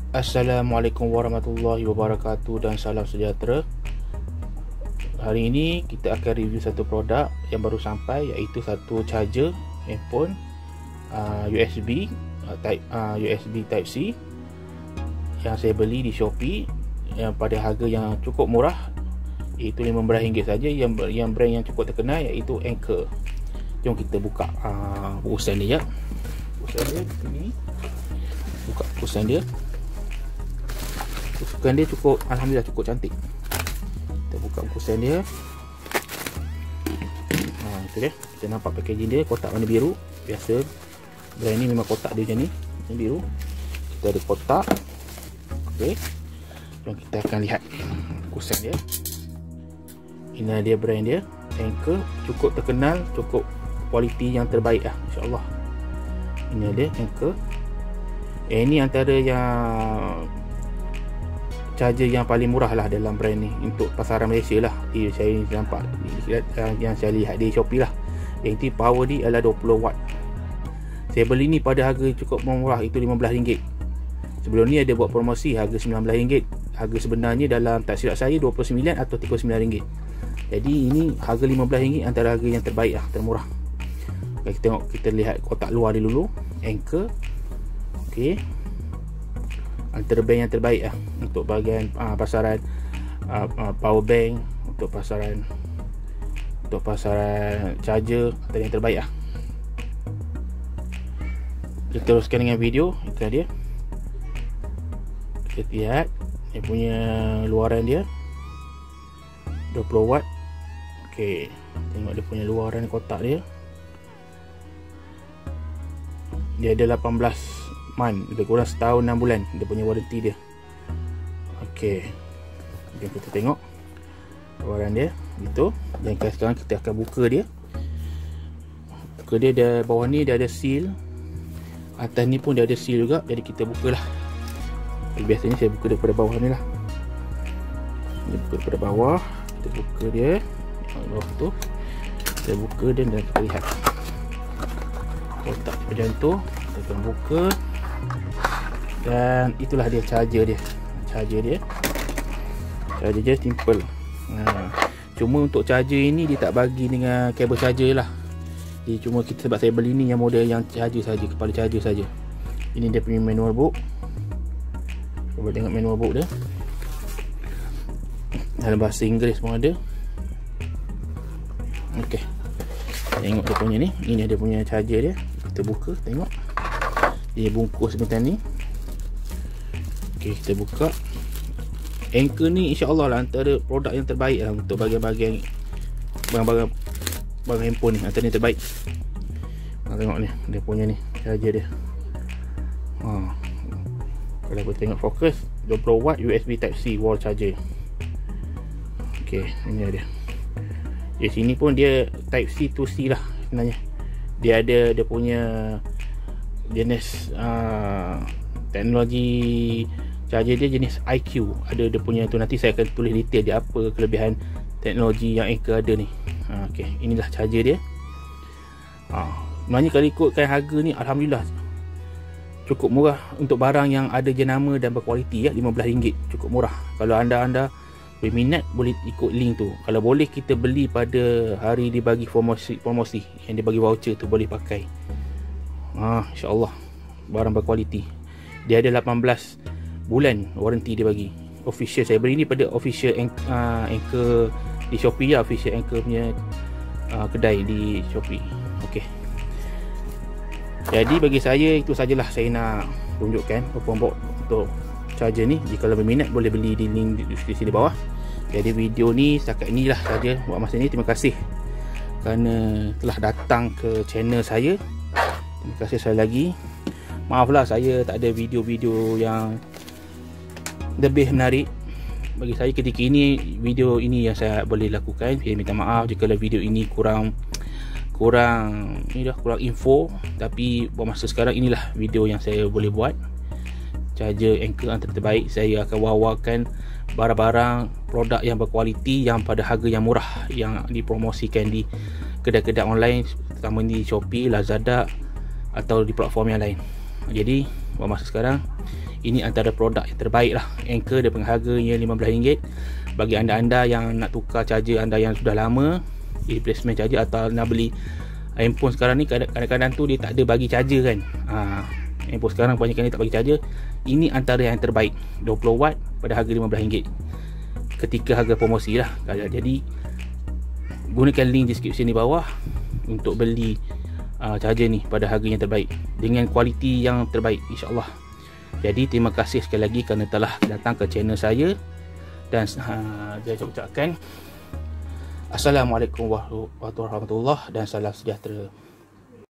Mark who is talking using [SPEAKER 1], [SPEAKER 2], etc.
[SPEAKER 1] Assalamualaikum warahmatullahi wabarakatuh dan salam sejahtera. Hari ini kita akan review satu produk yang baru sampai, iaitu satu charger handphone USB Type-C yang saya beli di Shopee yang pada harga yang cukup murah, iaitu RM15 saja. Yang brand yang cukup terkenal iaitu Anker. Jom kita buka bungkusan dia. Ini buka bungkusan dia. Bungkusan dia cukup, alhamdulillah cukup cantik. Kita buka bungkusan dia. Itu dia. Kita nampak packaging dia, kotak warna biru. Biasa brand ni memang kotak dia macam ni, warna biru. Kita ada kotak. Okey. Jom kita akan lihat bungkusan dia. Ini dia brand dia, Anker. Cukup terkenal, cukup kualiti yang terbaik lah, insya-Allah. Ini dia Anker. Ini antara yang charger yang paling murah lah dalam brand ni untuk pasaran Malaysia lah. Saya nampak yang saya lihat di Shopee lah. Yang ini power dia adalah 20 watt. Saya beli ni pada harga cukup murah, itu RM15. Sebelum ni ada buat promosi harga RM19. Harga sebenarnya dalam tak silap saya RM29 atau RM39. Jadi ini harga RM15 antara harga yang terbaik lah, termurah. Kita tengok, kita lihat kotak luar dia dulu. Anker. Okey. Antara brand yang terbaik lah untuk bahagian pasaran power bank, untuk pasaran charger, antara yang terbaik lah. Kita teruskan dengan video. Itu dia. Kita lihat dia punya luaran dia 20 watt. Okey, tengok dia punya luaran kotak dia. Dia ada 18 lebih kurang setahun 6 bulan dia punya warranty dia. Okey, jom kita tengok luaran dia gitu. Dan sekarang kita akan buka dia. Buka dia, bawah ni dia ada seal, atas ni pun dia ada seal juga. Jadi kita bukalah. Biasanya saya buka daripada bawah ni lah. Kita buka daripada bawah. Kita buka dia bawah tu. Kita buka dia dan kita lihat kotak macam tu. Kita akan buka. Dan itulah dia charger dia. Charger dia simple. Cuma untuk charger ini dia tak bagi dengan kabel charger lah. Jadi cuma kita, sebab saya beli ni yang model yang charger saja, kepala charger saja. Ini dia punya manual book. Cuba tengok manual book dia. Dalam bahasa Inggeris pun ada. Okey. Tengok dia punya ni. Ini dia punya charger dia. Kita buka, tengok. Dia bungkus macam ni. Okey, kita buka. Anker ni insya-Allah lah antara produk yang terbaik lah untuk bahagian-bahagian barang-barang handphone ni, antara yang terbaik. Tengok ni, dia punya ni charger dia. Kalau kita tengok fokus 20 watt USB Type-C wall charger. Okey, ini dia. Di sini pun dia Type-C to C lah sebenarnya. Dia ada dia punya jenis teknologi charger dia jenis IQ. Ada dia punya tu, nanti saya akan tulis detail dia apa kelebihan teknologi yang Anker ada ni. Okey, inilah charger dia. Sebenarnya kalau ikutkan harga ni, alhamdulillah cukup murah untuk barang yang ada jenama dan berkualiti ya. RM15 cukup murah. Kalau anda berminat boleh ikut link tu. Kalau boleh kita beli pada hari dibagi promosi yang dia bagi voucher tu, boleh pakai. InsyaAllah barang berkualiti. Dia ada 18 bulan warranty dia bagi. Official, saya beli ni pada official Anker di Shopee lah. Official Anker punya kedai di Shopee. Okey. Jadi bagi saya itu sajalah saya nak tunjukkan untuk charger ni. Jika berminat boleh beli di link di deskripsi di bawah. Jadi video ni setakat inilah saja buat masa ni. Terima kasih kerana telah datang ke channel saya. Terima kasih sekali lagi. Maaflah saya tak ada video-video yang lebih menarik. Bagi saya ketika ini, video ini yang saya boleh lakukan. Saya minta maaf jika video ini kurang info. Tapi buat masa sekarang inilah video yang saya boleh buat. Charger Anker antara terbaik. Saya akan wawarkan barang-barang produk yang berkualiti yang pada harga yang murah yang dipromosikan di kedai-kedai online, terutama di Shopee, Lazada atau di platform yang lain. Jadi buat masa sekarang Ini antara produk yang terbaik lah. Anchor dengan harganya RM15. Bagi anda-anda yang nak tukar charger anda yang sudah lama, replacement charger, atau nak beli handphone sekarang ni, kadang-kadang tu dia tak ada bagi charger kan. Handphone sekarang kebanyakan dia tak bagi charger. Ini antara yang terbaik, 20 watt pada harga RM15 ketika harga promosi lah. Jadi gunakan link description di bawah untuk beli charger ni pada harga yang terbaik dengan kualiti yang terbaik, insyaAllah. Jadi terima kasih sekali lagi kerana telah datang ke channel saya. Dan saya ucapkan Assalamualaikum warahmatullahi wabarakatuh dan salam sejahtera.